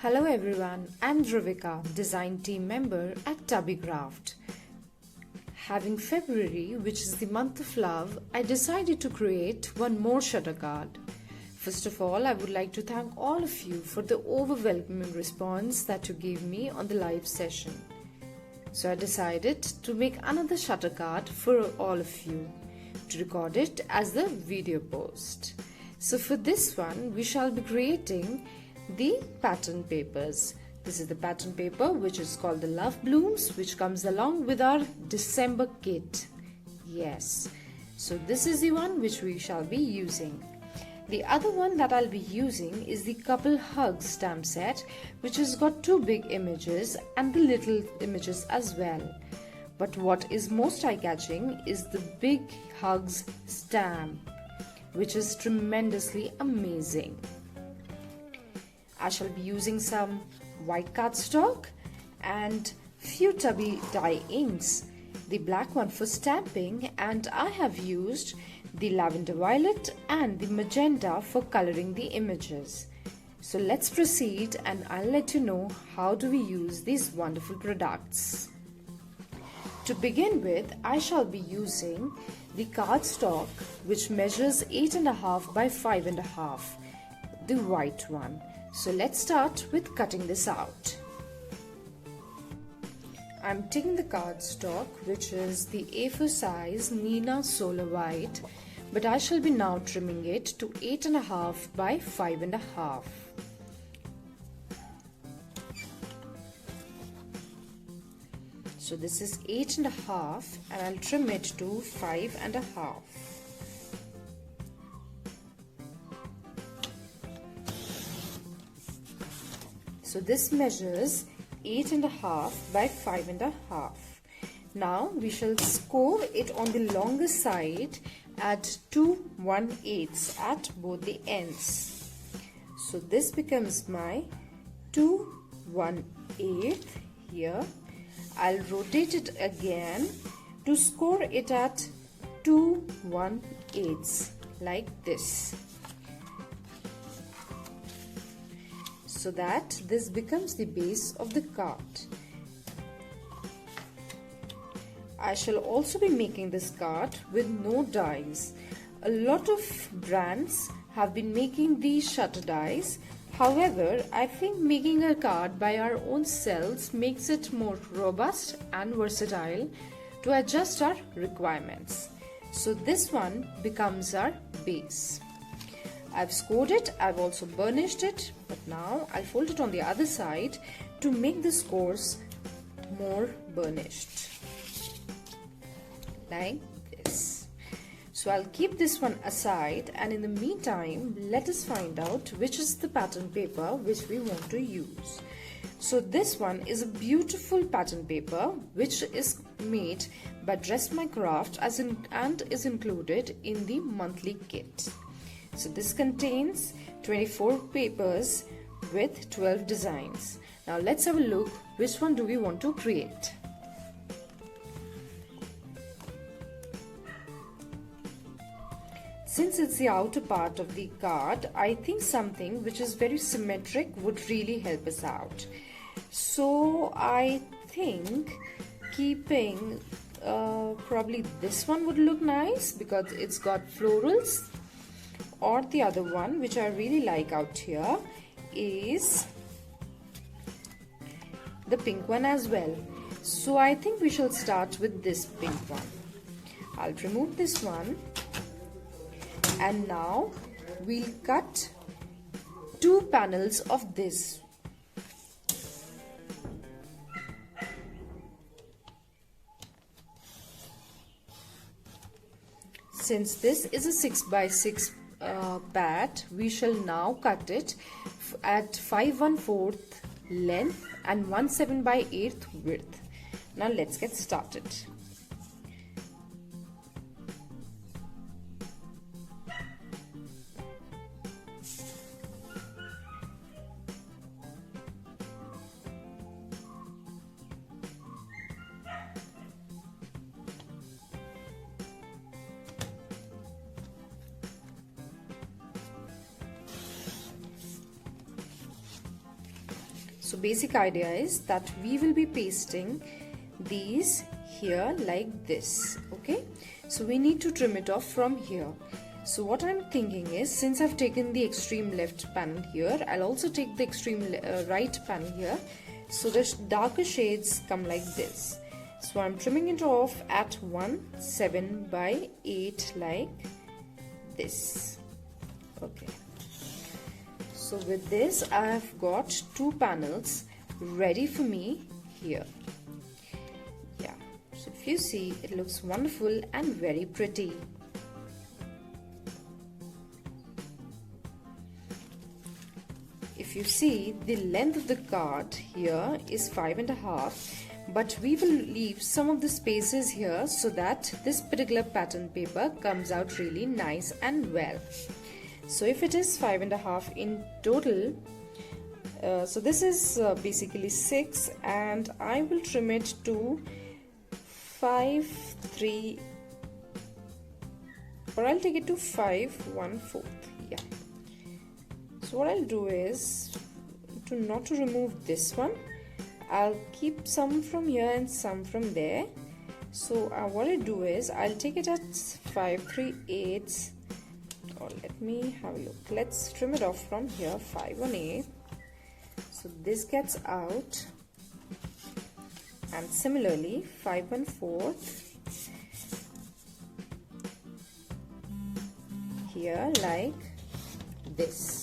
Hello everyone, I'm Dhruvika, design team member at Tubbycraft. Having February, which is the month of love, I decided to create one more shutter card. First of all, I would like to thank all of you for the overwhelming response that you gave me on the live session. So I decided to make another shutter card for all of you, to record it as the video post. So for this one, we shall be creating the pattern papers. This is the pattern paper which is called the Love Blooms, which comes along with our December kit. Yes, so this is the one which we shall be using. The other one that I'll be using is the Couple Hugs stamp set, which has got two big images and the little images as well. But what is most eye-catching is the Big Hugs stamp, which is tremendously amazing. I shall be using some white cardstock and few Tubby dye inks, the black one for stamping, and I have used the lavender violet and the magenta for coloring the images. So let's proceed and I'll let you know how do we use these wonderful products. To begin with, I shall be using the cardstock which measures 8.5 by 5.5, the white one. So let's start with cutting this out. I'm taking the cardstock which is the A4 size Neenah Solar White, but I shall be now trimming it to 8.5 by 5.5. So this is 8.5 and I'll trim it to 5.5. So this measures 8.5 by 5.5. Now we shall score it on the longer side at 2/1/8 at both the ends. So this becomes my 2/1/8 here. I'll rotate it again to score it at 2/1/8 like this, so that this becomes the base of the card. I shall also be making this card with no dies. A lot of brands have been making these shutter dies. However, I think making a card by our own selves makes it more robust and versatile to adjust our requirements. So this one becomes our base. I've scored it, I've also burnished it, but now I'll fold it on the other side to make the scores more burnished, like this. So I'll keep this one aside, and in the meantime, let us find out which is the pattern paper which we want to use. So this one is a beautiful pattern paper which is made by Dress My Craft and is included in the monthly kit. So this contains 24 papers with 12 designs. Now let's have a look which one do we want to create. Since it's the outer part of the card, I think something which is very symmetric would really help us out. So I think keeping probably this one would look nice because it's got florals. Or the other one which I really like out here is the pink one as well. So I think we shall start with this pink one. I'll remove this one, and now we'll cut 2 panels of this. Since this is a 6x6 pad, we shall now cut it at 5/1/4 length and 1/7/8 width. Now let's get started. So basic idea is that we will be pasting these here like this. Okay, so we need to trim it off from here. So what I'm thinking is, since I've taken the extreme left panel here, I'll also take the extreme right panel here, so the darker shades come like this. So I'm trimming it off at 7 by 8 like this. Okay, so with this I have got 2 panels ready for me here. Yeah, so if you see, it looks wonderful and very pretty. If you see, the length of the card here is 5.5, but we will leave some of the spaces here so that this particular pattern paper comes out really nice and well. So if it is 5.5 in total, so this is basically 6, and I will trim it to 5/3, or I'll take it to 5/1/4. Yeah. So what I'll do is, not to remove this one, I'll keep some from here and some from there. So what I'll do is, I'll take it at 5/3/8, or let me have a look. Let's trim it off from here, 5/8. So this gets out, and similarly 5/4 here like this.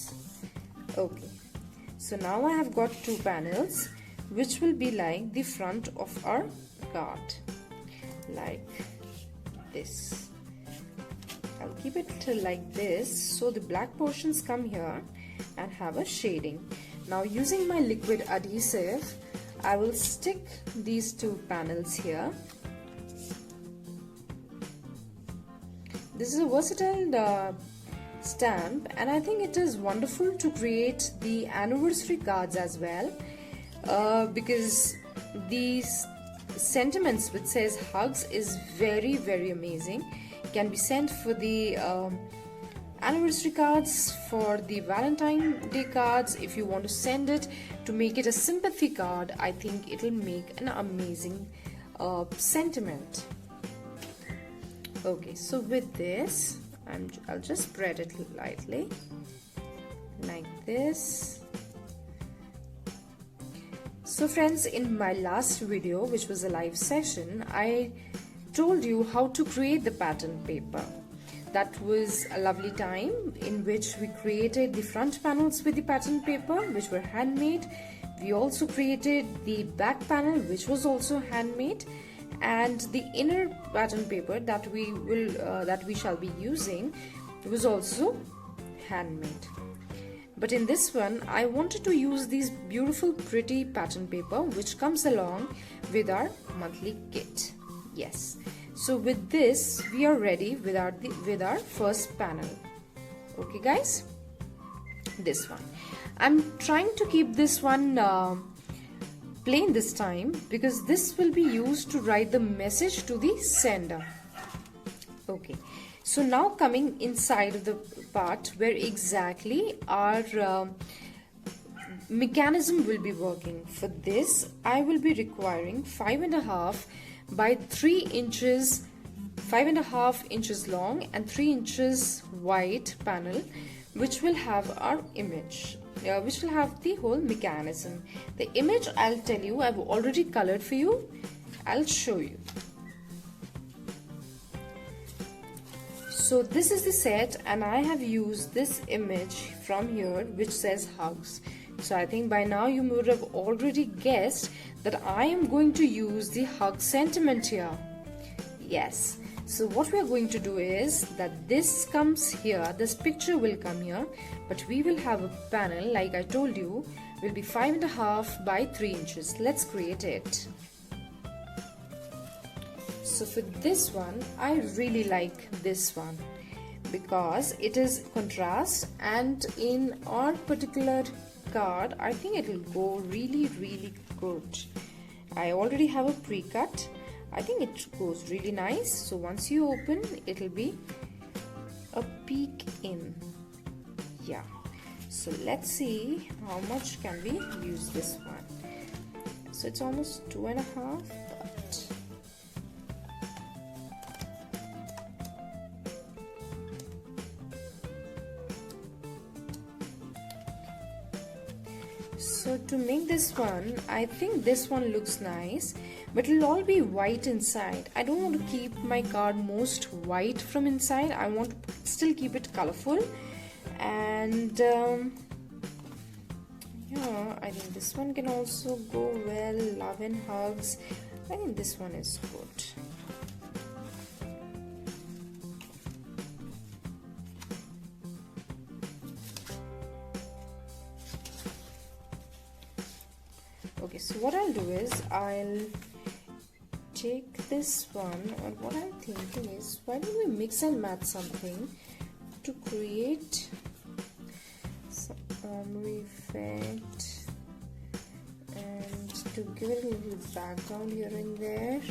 Okay, so now I have got 2 panels which will be like the front of our card, like this. I'll keep it like this, so the black portions come here and have a shading. Now using my liquid adhesive, I will stick these 2 panels here. This is a versatile stamp, and I think it is wonderful to create the anniversary cards as well, because these sentiments which says hugs is very, very amazing. Can be sent for the anniversary cards, for the Valentine Day cards. If you want to send it to make it a sympathy card, I think it'll make an amazing sentiment. Okay, so with this, I'll just spread it lightly like this. So friends, in my last video, which was a live session, I told you how to create the pattern paper. That was a lovely time in which we created the front panels with the pattern paper, which were handmade. We also created the back panel, which was also handmade, and the inner pattern paper that we shall be using was also handmade. But in this one, I wanted to use these beautiful pretty pattern paper which comes along with our monthly kit. Yes, so with this we are ready with our first panel. Okay guys, this one I'm trying to keep this one plain this time, because this will be used to write the message to the sender. Okay, so now coming inside of the part where exactly our mechanism will be working. For this I will be requiring 5.5 by 3 inches, 5.5 inches long and 3 inches wide panel, which will have our image, which will have the whole mechanism. The image, I'll tell you, I've already colored for you. I'll show you. So this is the set, and I have used this image from here which says hugs. So I think by now you would have already guessed that I am going to use the hug sentiment here. Yes. So what we are going to do is that this comes here, this picture will come here, but we will have a panel, like I told you, will be 5.5 by 3 inches. Let's create it. So for this one, I really like this one because it is contrast, and in our particular card, I think it will go really, really good. I already have a pre-cut. I think it goes really nice. So once you open, it'll be a peek in. Yeah. So let's see how much can we use this one. so it's almost 2.5, but so to make this one, I think this one looks nice, but it'll all be white inside. I don't want to keep my card most white from inside. I want to still keep it colorful, and yeah, I think this one can also go well. Love and hugs. I think this one is good. Okay, so what I'll do is I'll take this one, and what I'm thinking is, why don't we mix and match something to create some ombre effect and to give it a little background here and there.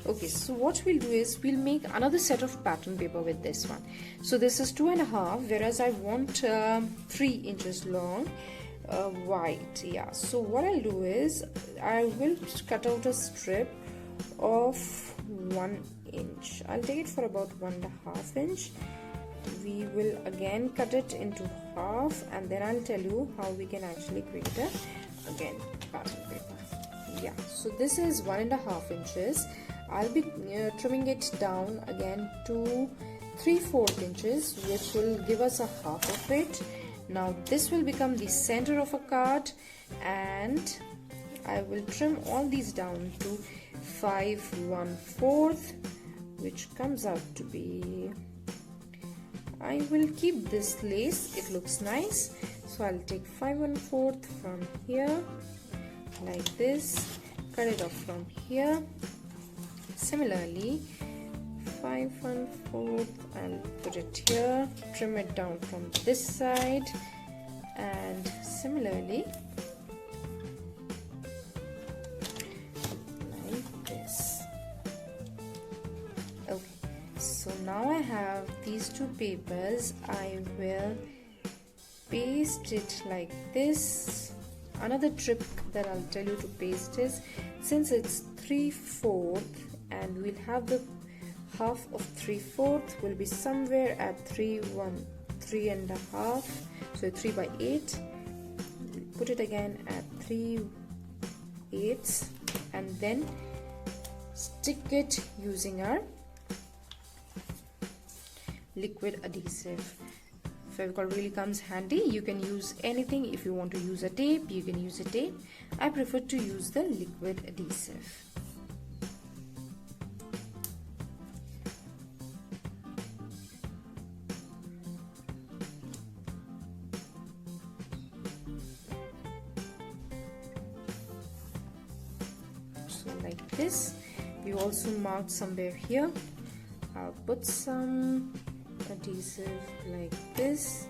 Okay, so what we'll do is we'll make another set of pattern paper with this one. So this is 2.5, whereas I want 3 inches long, wide. Yeah, so what I'll do is I will cut out a strip of 1 inch. I'll take it for about 1.5 inch. We will again cut it into half, and then I'll tell you how we can actually create a pattern paper. Yeah, so this is 1.5 inches. I'll be trimming it down again to 3/4 inches, which will give us a half of it. Now this will become the center of a card, and I will trim all these down to 5/1/4, which comes out to be, I will keep this lace, it looks nice, so I'll take 5/1/4 from here like this, cut it off from here. Similarly, 5/1/4, I'll put it here, trim it down from this side, and similarly like this. Okay, so now I have these two papers. I will paste it like this. Another trick that I'll tell you to paste is, since it's 3/4 and we'll have the half of 3/4 will be somewhere at 3.5, so 3/8. Put it again at 3/8 and then stick it using our liquid adhesive. Fevicol really comes handy. You can use anything. If you want to use a tape, you can use a tape. I prefer to use the liquid adhesive. Like this. We also marked somewhere here. I'll put some adhesive like this,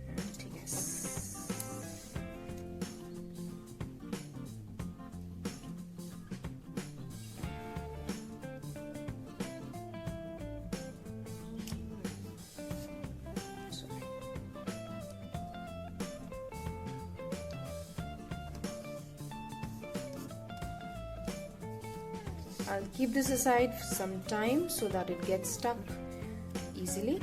and yes, I'll keep this aside for some time so that it gets stuck easily.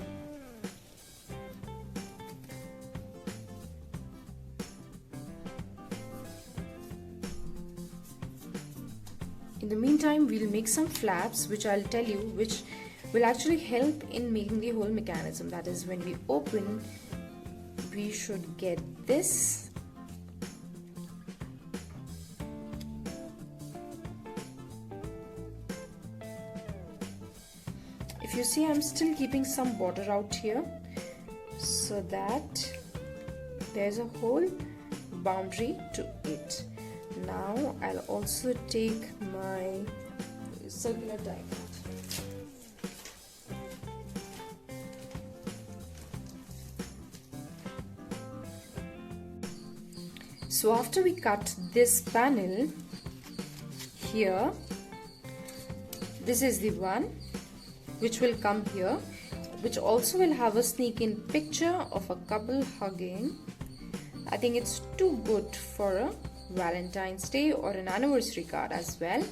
In the meantime, we'll make some flaps, which I'll tell you, which will actually help in making the whole mechanism. That is, when we open, we should get this. If you see, I'm still keeping some border out here so that there's a whole boundary to it. Now I'll also take my circular die cut. So after we cut this panel here, this is the one which will come here. which also will have a sneak in picture of a couple hugging. I think it's too good for a Valentine's Day or an anniversary card as well.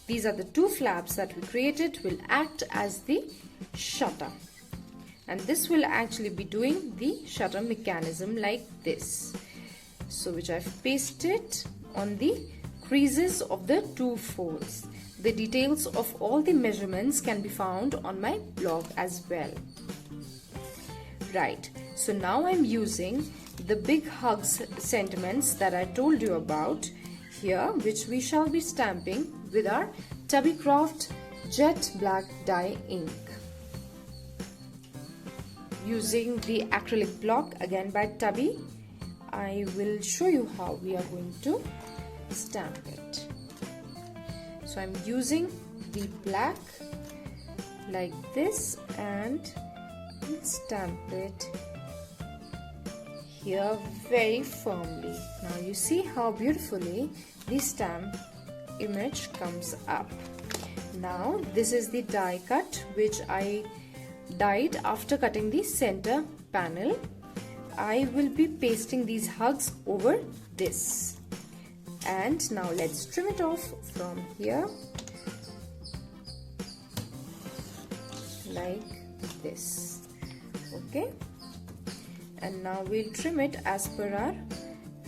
These are the two flaps that we created, will act as the shutter. And this will actually be doing the shutter mechanism like this. So which I've pasted on the creases of the two folds. The details of all the measurements can be found on my blog as well. Right, so now I'm using the big hugs sentiments that I told you about here, which we shall be stamping with our Tubbycraft Jet Black Dye ink. Using the acrylic block again by Tubby, I will show you how we are going to stamp it. So I'm using the black like this and stamp it here very firmly. Now you see how beautifully the stamp image comes up. Now this is the die cut which I dyed after cutting the center panel. I will be pasting these hugs over this. And now let's trim it off from here like this. Okay, and now we'll trim it as per our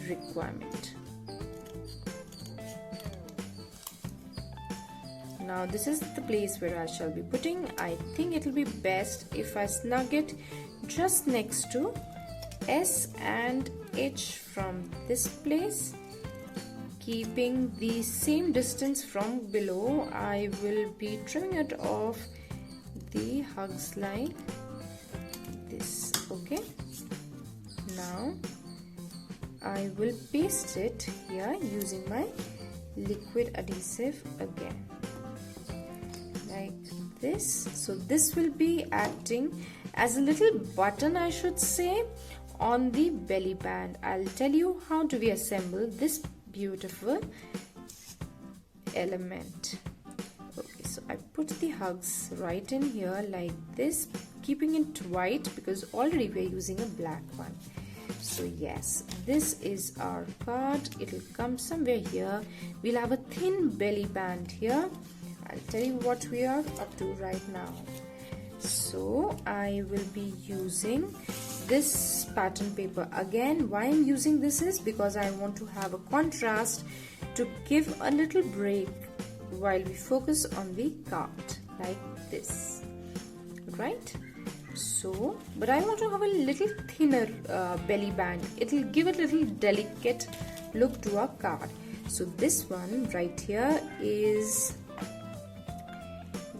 requirement. Now this is the place where I shall be putting. I think it will be best if I snug it just next to S and H from this place, keeping the same distance from below. I will be trimming it off the hugs like this. Okay, now I will paste it here using my liquid adhesive again like this. So this will be acting as a little button, I should say, on the belly band. I'll tell you how do we assemble this beautiful element. Okay, so I put the hugs right in here like this, keeping it white because already we're using a black one. So yes, this is our card. It'll come somewhere here. We'll have a thin belly band here. I'll tell you what we are up to right now. So I will be using this pattern paper again. Why I'm using this is because I want to have a contrast to give a little break while we focus on the card like this, right? So, but I want to have a little thinner belly band. It will give a little delicate look to our card. So this one right here is,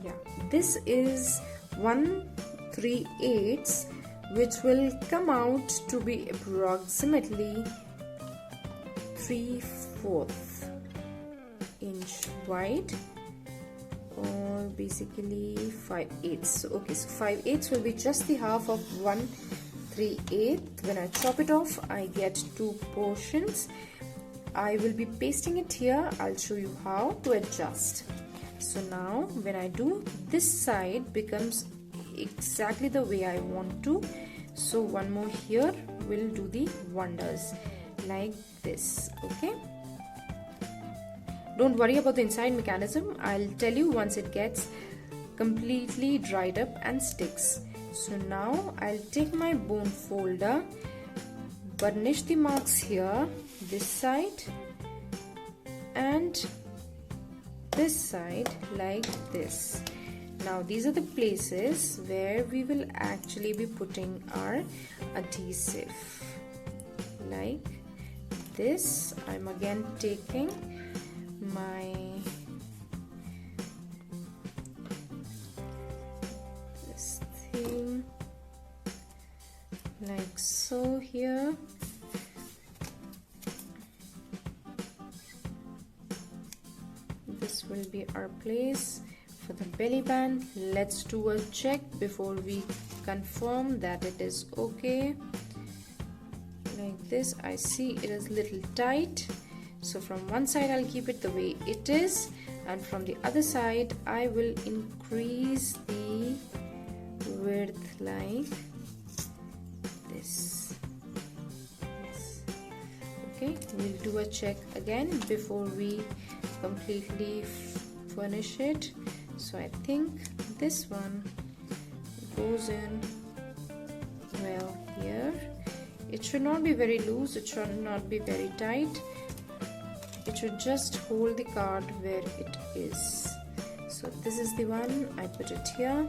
yeah, this is 1/3/8, which will come out to be approximately 3/4 inch wide, or basically 5/8. Okay, so 5/8 will be just the half of 1/3/8. When I chop it off, I get two portions. I will be pasting it here. I'll show you how to adjust. So now when I do, this side becomes exactly the way I want to. So one more here will do the wonders like this. Okay, don't worry about the inside mechanism. I'll tell you once it gets completely dried up and sticks. So now I'll take my bone folder, burnish the marks here, this side and this side like this. Now these are the places where we will actually be putting our adhesive like this. I'm again taking my this thing like so here. This will be our place for the belly band. Let's do a check before we confirm that it is okay. Like this, I see it is little tight. So from one side I'll keep it the way it is, and from the other side I will increase the width like this. Yes. Okay, we'll do a check again before we completely furnish it. So I think this one goes in well here. It should not be very loose, it should not be very tight. It should just hold the card where it is. So this is the one. I put it here,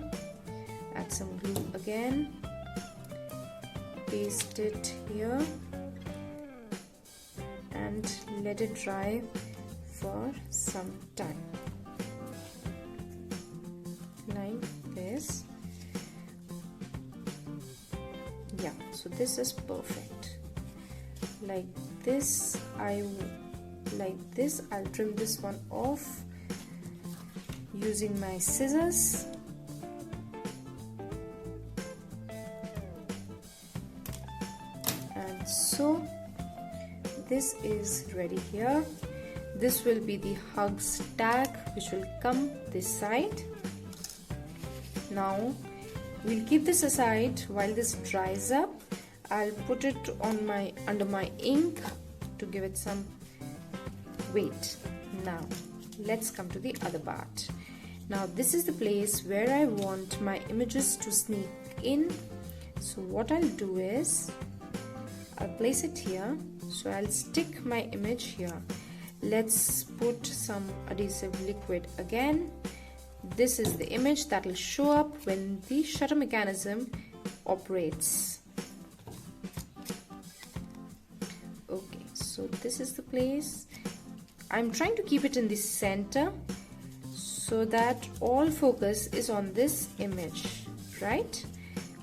add some glue again, paste it here and let it dry for some time like this. Yeah, so this is perfect. Like this, I'll trim this one off using my scissors. And so this is ready here. This will be the hugs tag which will come this side. Now we'll keep this aside while this dries up. I'll put it on under my ink to give it some weight. Now let's come to the other part. Now this is the place where I want my images to sneak in. So what I'll do is I'll place it here. So I'll stick my image here. Let's put some adhesive liquid again. This is the image that will show up when the shutter mechanism operates. Okay, so this is the place. I'm trying to keep it in the center so that all focus is on this image, right?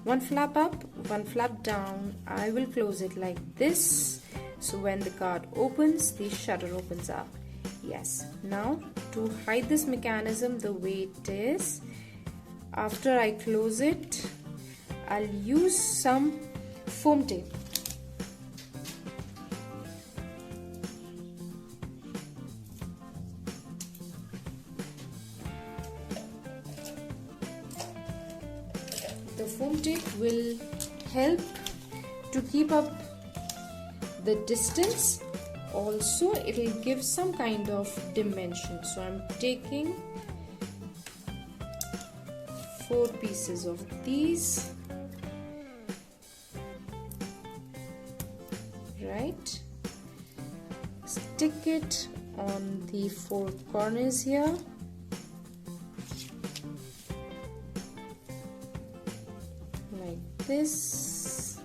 One flap up, one flap down. I will close it like this. So when the card opens, the shutter opens up. Yes. Now to hide this mechanism the way it is, after I close it, I'll use some foam tape. The foam tape will help to keep up the distance. Also it will give some kind of dimension. So I'm taking 4 pieces of these, right? Stick it on the 4 corners here. Like this.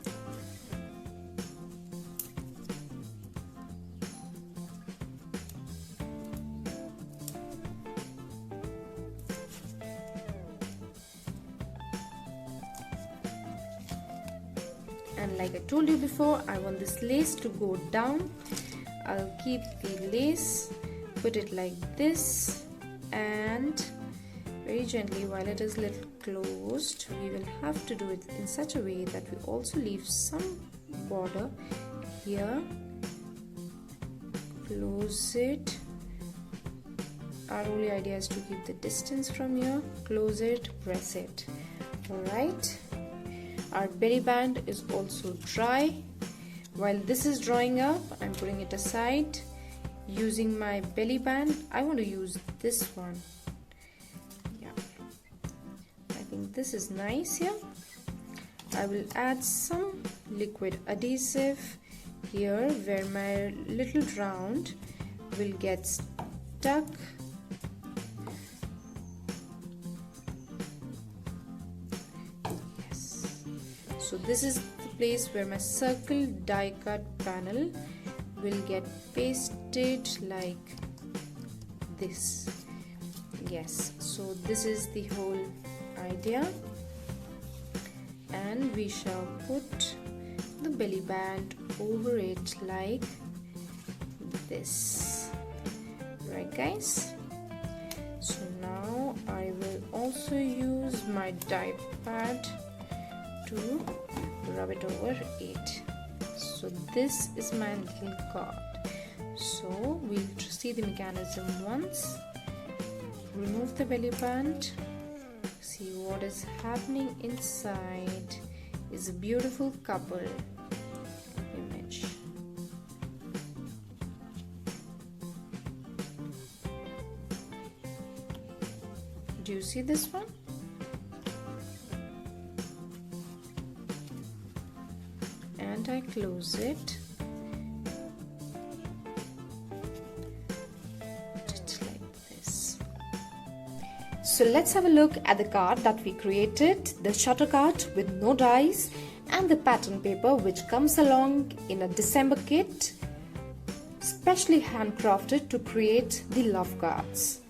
And like I told you before, I want this lace to go down. I'll keep the lace, put it like this, and very gently, while it is little closed, we will have to do it in such a way that we also leave some border here. Close it. Our only idea is to keep the distance from here. Close it, press it. Alright. Our belly band is also dry. While this is drying up, I'm putting it aside. Using my belly band, I want to use this one. Yeah, I think this is nice here. I will add some liquid adhesive here where my little round will get stuck. So this is the place where my circle die cut panel will get pasted like this. Yes, so this is the whole idea, and we shall put the belly band over it like this. Right guys, so now I will also use my die pad to rub it over it. So this is my little card. So we'll see the mechanism once. Remove the belly band, See what is happening inside is a beautiful couple image. Do you see this one? And I close it. Just like this. So let's have a look at the card that we created, the shutter card with no dies and the pattern paper which comes along in a December kit, specially handcrafted to create the love cards.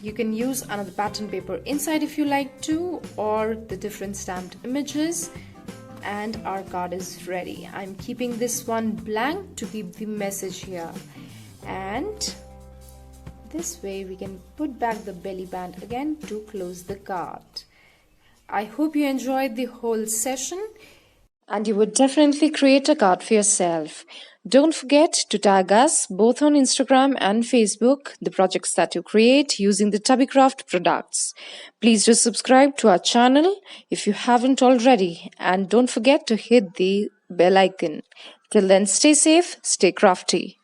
You can use another pattern paper inside if you like to, or the different stamped images, and our card is ready. I'm keeping this one blank to keep the message here, and this way we can put back the belly band again to close the card. I hope you enjoyed the whole session and you would definitely create a card for yourself. Don't forget to tag us both on Instagram and Facebook, the projects that you create using the Tubbycraft products. Please do subscribe to our channel if you haven't already, and don't forget to hit the bell icon. Till then, stay safe, stay crafty.